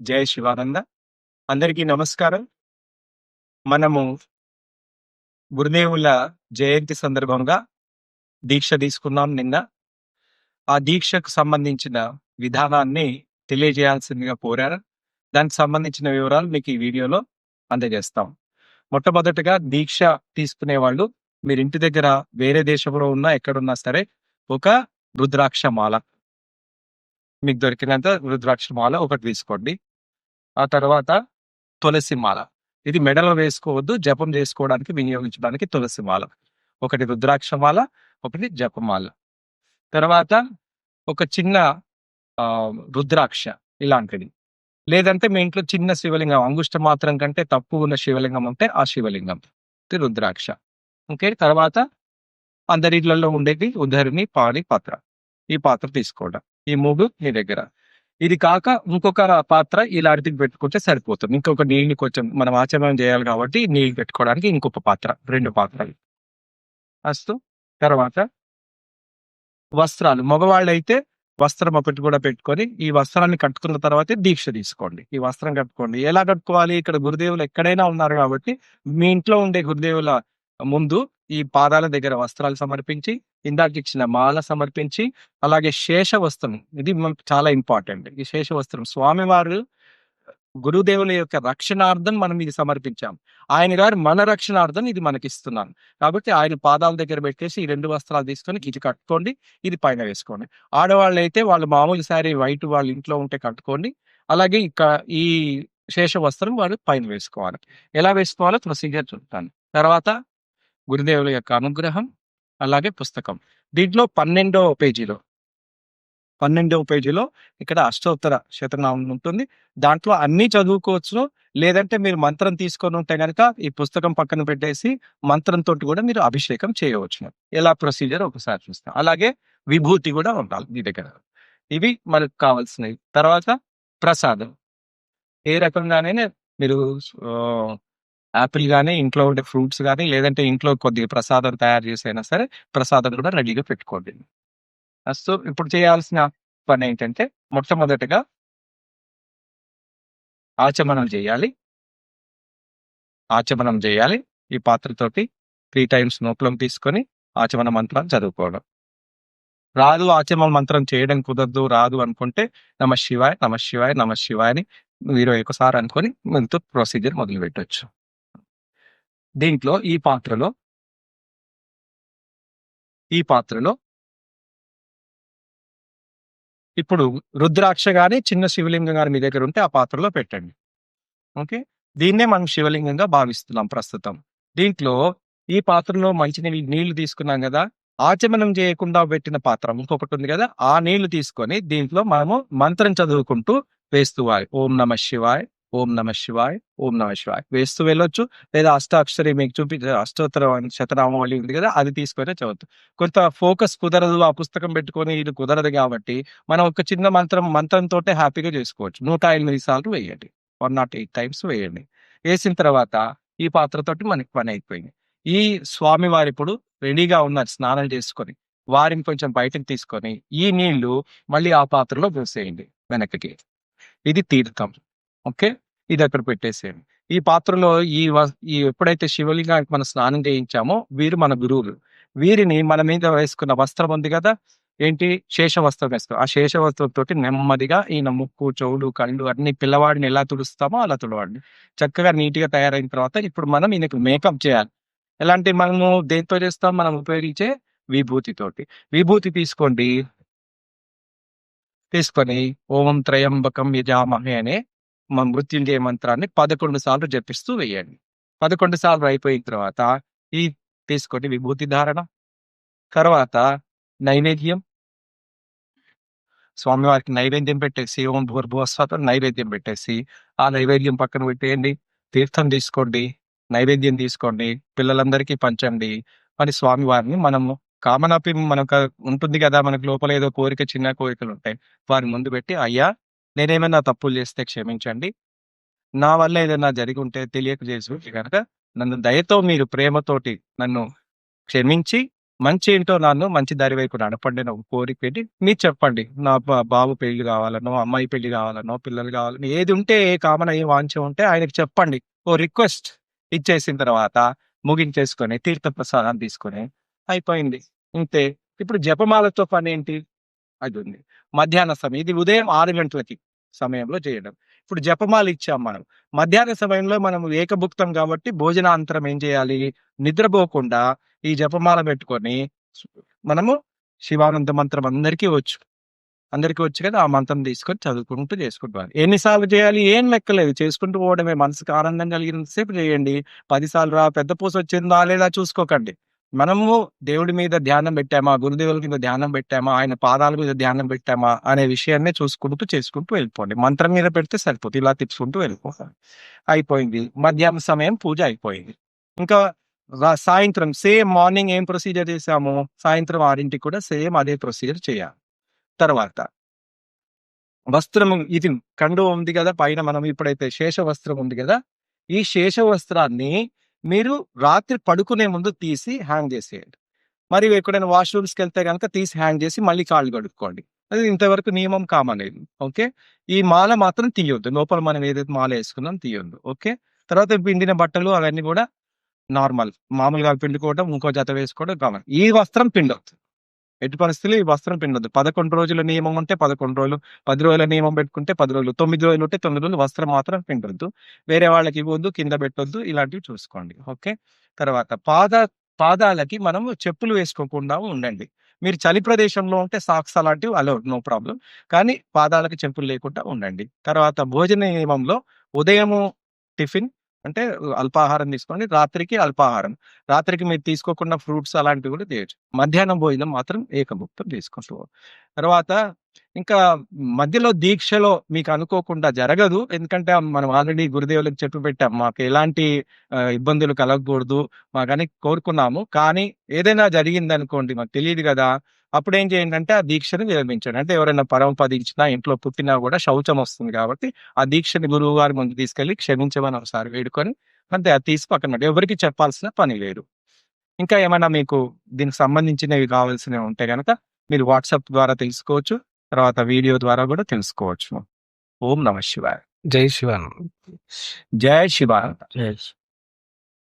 జై శివానంద. అందరికీ నమస్కారం. మనము గురుదేవుల జయంతి సందర్భంగా దీక్ష తీసుకున్నాం నిన్న. ఆ దీక్షకు సంబంధించిన విధానాన్ని తెలియజేయాల్సిందిగా కోరారు. దానికి సంబంధించిన వివరాలు మీకు ఈ వీడియోలో అందజేస్తాం. మొట్టమొదటగా దీక్ష తీసుకునే వాళ్ళు మీరు ఇంటి దగ్గర వేరే దేశంలో ఉన్నా ఎక్కడున్నా సరే ఒక రుద్రాక్ష మాల మీకు దొరికినంత రుద్రాక్ష మాల ఒకటి తీసుకోండి. ఆ తర్వాత తులసి మాల, ఇది మెడలో వేసుకోవద్దు, జపం చేసుకోవడానికి వినియోగించడానికి తులసి మాల ఒకటి, రుద్రాక్ష మాల ఒకటి, జపమాల. తర్వాత ఒక చిన్న రుద్రాక్ష ఇలాంటిది, లేదంటే మీ ఇంట్లో చిన్న శివలింగం అంగుష్ట మాత్రం కంటే తక్కువ ఉన్న శివలింగం ఉంటే ఆ శివలింగం రుద్రాక్ష. ఓకే, తర్వాత అందరి ఇళ్లలో ఉండేది ఉదరిని, పాడి, పాత్ర. ఈ పాత్ర తీసుకోవడం, ఈ మూడు మీ దగ్గర. ఇది కాక ఇంకొక పాత్ర ఇలాంటిది పెట్టుకుంటే సరిపోతుంది. ఇంకొక నీళ్ళు కొంచెం మనం ఆచమనం చేయాలి కాబట్టి నీళ్ళు పెట్టుకోవడానికి ఇంకొక పాత్ర, 2 పాత్రలు. అస్తు. తర్వాత వస్త్రాలు, మగవాళ్ళైతే వస్త్రం ఒకటి కూడా పెట్టుకొని ఈ వస్త్రాన్ని కట్టుకున్న తర్వాతే దీక్ష తీసుకోండి. ఈ వస్త్రం కట్టుకోండి. ఎలా కట్టుకోవాలి? ఇక్కడ గురుదేవులు ఎక్కడైనా ఉన్నారు కాబట్టి మీ ఇంట్లో ఉండే గురుదేవుల ముందు ఈ పాదాల దగ్గర వస్త్రాలు సమర్పించి, ఇందాక ఇచ్చిన మాల సమర్పించి, అలాగే శేష వస్త్రం, ఇది మనకు చాలా ఇంపార్టెంట్. ఈ శేష వస్త్రం స్వామివారు గురుదేవుల యొక్క రక్షణార్థం మనం ఇది సమర్పించాం. ఆయన గారు మన రక్షణార్థం ఇది మనకి ఇస్తున్నాను. కాబట్టి ఆయన పాదాల దగ్గర పెట్టేసి ఈ 2 వస్త్రాలు తీసుకొని ఇది కట్టుకోండి, ఇది పైన వేసుకోండి. ఆడవాళ్ళు అయితే వాళ్ళు మామూలు శారీ వైట్ వాళ్ళ ఇంట్లో ఉంటే కట్టుకోండి. అలాగే ఈ శేష వస్త్రం వాళ్ళు పైన వేసుకోవాలి. ఎలా వేసుకోవాలో ప్రొసీజర్ చెప్తాను. తర్వాత గురుదేవుల యొక్క అనుగ్రహం, అలాగే పుస్తకం. దీంట్లో 12వ పేజీలో ఇక్కడ అష్టోత్తర శతనామం ఉంటుంది. దాంట్లో అన్ని చదువుకోవచ్చు. లేదంటే మీరు మంత్రం తీసుకొని ఉంటే గనక ఈ పుస్తకం పక్కన పెట్టేసి మంత్రంతో కూడా మీరు అభిషేకం చేయవచ్చు. ఎలా ప్రొసీజర్ ఒకసారి చూస్తాం. అలాగే విభూతి కూడా ఉండాలి మీ దగ్గర. ఇవి మనకు కావాల్సినవి. తర్వాత ప్రసాదం. ఏ రకంగానైనా మీరు యాపిల్ గానీ, ఇంట్లో ఉండే ఫ్రూట్స్ గానీ, లేదంటే ఇంట్లో కొద్దిగా ప్రసాదం తయారు చేసైనా సరే ప్రసాదం కూడా రెడీగా పెట్టుకోండి. సో ఇప్పుడు చేయాల్సిన పని ఏంటంటే మొట్టమొదటిగా ఆచమనం చేయాలి. ఈ పాత్రతోటి 3 టైమ్స్ నోట్లోకి తీసుకొని ఆచమన మంత్రాన్ని చదువుకోవడం. రాదు, ఆచమన మంత్రం చేయడం కుదరదు, రాదు అనుకుంటే నమ శివాయ, నమ శివాయ, నమ శివాయ అని 21 సార్లు అనుకొని మనతో ప్రొసీజర్ మొదలు పెట్టవచ్చు. దీంట్లో ఈ పాత్రలో ఇప్పుడు రుద్రాక్ష గాని, చిన్న శివలింగం గాని మీ దగ్గర ఉంటే ఆ పాత్రలో పెట్టండి. ఓకే, దీన్నే మనం శివలింగంగా భావిస్తున్నాం ప్రస్తుతం. దీంట్లో ఈ పాత్రలో నీళ్లు తీసుకున్నాం కదా, ఆచమనం చేయకుండా పెట్టిన పాత్ర ఇంకొకటి ఉంది కదా, ఆ నీళ్లు తీసుకొని దీంట్లో మనము మంత్రం చదువుకుంటూ వేస్తూవాలి. ఓం నమ శివాయ్, ఓం నమ శివాయ్, ఓం నమ శివాయ్ వేస్తూ వెళ్ళొచ్చు. లేదా అష్టాక్షరి మీకు చూపించే అష్టోత్తర శతనామావళి ఉంది కదా, అది తీసుకొని చదువుతూ. కొంత ఫోకస్ కుదరదు, ఆ పుస్తకం పెట్టుకొని ఇది కుదరదు కాబట్టి మనం ఒక చిన్న మంత్రంతో హ్యాపీగా చేసుకోవచ్చు. 108 సార్లు వేయండి, 108 టైమ్స్ వేయండి. వేసిన తర్వాత ఈ పాత్రతోటి మనకి పని అయిపోయింది. ఈ స్వామి వారు ఇప్పుడు రెడీగా ఉన్నారు స్నానం చేసుకొని. వారిని కొంచెం బయటకు తీసుకొని ఈ నీళ్లు మళ్ళీ ఆ పాత్రలో పోసేయండి వెనక్కి. ఇది తీర్థం. ఓకే, ఇది అక్కడ పెట్టేసేయండి. ఈ పాత్రలో ఈ ఎప్పుడైతే శివలింగానికి మనం స్నానం చేయించామో వీరు మన గురువులు. వీరిని మన మీద వేసుకున్న వస్త్రం ఉంది కదా, ఏంటి, శేష వస్త్రం వేస్తాం. ఆ శేష వస్త్రంతో నెమ్మదిగా ఈయన ముక్కు, చెవులు, కళ్ళు అన్ని పిల్లవాడిని ఎలా తుడుస్తామో అలా తుడవండి. చక్కగా నీట్ గా తయారైన తర్వాత ఇప్పుడు మనం ఈయనకు మేకప్ చేయాలి. ఎలాంటి మనము దేంతో చేస్తాం? మనం ఉపయోగించే విభూతితోటి. విభూతి తీసుకొని ఓం త్రయంబకం యజామహే అనే మృత్యుంజయ మంత్రాన్ని 11 సార్లు జపిస్తూ వేయండి. 11 సార్లు అయిపోయిన తర్వాత ఈ తీసుకొని విభూతి ధారణ, తర్వాత నైవేద్యం, స్వామివారికి నైవేద్యం పెట్టేసి ఓం భూర్భువస్వాహ నైవేద్యం పెట్టేసి ఆ నైవేద్యం పక్కన పెట్టేయండి. తీర్థం తీసుకోండి, నైవేద్యం తీసుకోండి, పిల్లలందరికీ పంచండి. మరి స్వామివారిని మనము కామనాపి మనకు ఉంటుంది కదా, మనకు లోపల ఏదో కోరిక, చిన్న కోరికలు ఉంటాయి. వారి ముందు పెట్టి, అయ్యా నేనేమైనా తప్పులు చేస్తే క్షమించండి, నా వల్ల ఏదైనా జరిగి ఉంటే తెలియక చేసి కనుక నన్ను దయతో మీరు ప్రేమతోటి నన్ను క్షమించి మంచి ఏంటో నన్ను మంచి దారి వైపు నడపండి అని ఒక కోరిక పెట్టి మీరు చెప్పండి. నా బాబు పెళ్లి కావాలనో, అమ్మాయి పెళ్లి కావాలనో, పిల్లలు కావాలనో ఏది ఉంటే ఏ కామన్ ఏ వాంఛ ఉంటే ఆయనకి చెప్పండి. ఓ రిక్వెస్ట్ ఇచ్చేసిన తర్వాత ముగించేసుకొని తీర్థ ప్రసాదాన్ని తీసుకొని అయిపోయింది. ఇంతే. ఇప్పుడు జపమాలతో పనేంటి? అది ఉంది. మధ్యాహ్న సమయం ఇది ఉదయం 6 గంటలకి సమయంలో చేయడం. ఇప్పుడు జపమాల ఇచ్చాం మనం. మధ్యాహ్న సమయంలో మనం ఏకభుక్తం కాబట్టి భోజనానంతరం ఏం చేయాలి? నిద్రపోకుండా ఈ జపమాల పెట్టుకొని మనము శివానంద మంత్రం అందరికీ వచ్చు. అందరికీ వచ్చు కదా! ఆ మంత్రం తీసుకొని చదువుకుంటూ చేసుకుంటూ పోవాలి. ఎన్ని సార్లు చేయాలి? ఏం లెక్కలేదు. చేసుకుంటూ పోవడమే. మనసుకు ఆనందం కలిగినంత సేపు చేయండి. 10 సార్లు పెద్ద పూసొచ్చిందా లేదా చూసుకోకండి. మనము దేవుడి మీద ధ్యానం పెట్టామా? గురుదేవుల మీద ధ్యానం పెట్టామా? ఆయన పాదాల మీద ధ్యానం పెట్టామా? అనే విషయాన్నే చూసుకుంటూ చేసుకుంటూ వెళ్ళిపోండి. మంత్రం మీద పెడితే సరిపోతుంది. ఇలా తిప్పుకుంటూ వెళ్ళిపోవాలి. అయిపోయింది. మధ్యాహ్నం సమయం పూజ అయిపోయింది. ఇంకా సాయంత్రం సేమ్ మార్నింగ్ ఏం ప్రొసీజర్ చేసామో సాయంత్రం 6కి కూడా సేమ్ అదే ప్రొసీజర్ చేయాలి. తర్వాత వస్త్రము ఇది కండువ ఉంది కదా! పైన మనం ఇప్పుడైతే శేష వస్త్రం ఉంది కదా! ఈ శేష వస్త్రాన్ని మీరు రాత్రి పడుకునే ముందు తీసి హ్యాంగ్ చేసేయండి. మరి ఎక్కడైనా వాష్‌రూమ్స్‌కెళ్తే గనక తీసి హ్యాంగ్ చేసి మళ్ళీ కాళ్ళు కడుక్కోండి. అది ఇంతవరకు నియమం కామన్ ఇది. ఓకే. ఈ మాల మాత్రం తీయొద్దు. లోపల మనం ఏదైతే మాల ఏసుకున్నామో తీయొద్దు. ఓకే. తర్వాత పిండిన బట్టలు అవన్నీ కూడా నార్మల్. మామూలుగా పిండుకోవడం, ఇంకో జత వేసుకోవడం కామన్. ఈ వస్త్రం పిండొద్దు. ఎట్టి పరిస్థితుల్లో ఈ వస్త్రం పిండొద్దు. 11 రోజుల నియమం ఉంటే 11 రోజులు, 10 రోజుల నియమం పెట్టుకుంటే 10 రోజులు, 9 రోజులు ఉంటే 9 రోజులు వస్త్రం మాత్రం పిండొద్దు. వేరే వాళ్ళకి ఇవ్వొద్దు, కింద పెట్టొద్దు. ఇలాంటివి చూసుకోండి. ఓకే. తర్వాత పాదాలకి మనము చెప్పులు వేసుకోకుండా ఉండండి. మీరు చలి ప్రదేశంలో ఉంటే సాక్స్ అలాంటివి అలౌడ్ నో ప్రాబ్లమ్. కానీ పాదాలకు చెప్పులు లేకుండా ఉండండి. తర్వాత భోజన నియమంలో ఉదయము టిఫిన్ అంటే అల్పాహారం తీసుకోండి. రాత్రికి అల్పాహారం. రాత్రికి మీరు తీసుకోకుండా ఫ్రూట్స్ అలాంటివి కూడా చేయొచ్చు. మధ్యాహ్నం భోజనం మాత్రం ఏకభుక్తం తీసుకుంటూ. తర్వాత ఇంకా మధ్యలో దీక్షలో మీకు అనుకోకుండా జరగదు. ఎందుకంటే మనం ఆల్రెడీ గురుదేవులకు చెప్పి పెట్టాం. మాకు ఎలాంటి ఇబ్బందులు కలగకూడదు. మాకని కోరుకున్నాము. కానీ ఏదైనా జరిగిందనుకోండి మాకు తెలీదు గదా! అప్పుడేం చేయండంటే ఆ దీక్షను విరమించండి. అంటే ఎవరైనా పరమపదించినా, ఇంట్లో పుట్టినా గూడా శౌచం వస్తుంది కాబట్టి ఆ దీక్షని గురువు గారి ముందు తీసుకెళ్ళి క్షమించమని ఒకసారి వేడుకొని అంతే అది తీసి పక్కన పెట్టి ఎవరికీ చెప్పాల్సిన పని లేదు. ఇంకా ఏమైనా మీకు దీనికి సంబంధించినవి కావాల్సినవి ఉంటే గనక మీరు వాట్సాప్ ద్వారా తెలుసుకోవచ్చు. తర్వాత వీడియో ద్వారా గూడా తెలుసుకోవచ్చు. ఓం నమః శివాయ. జై శివానంద్. జై శివానంద. జై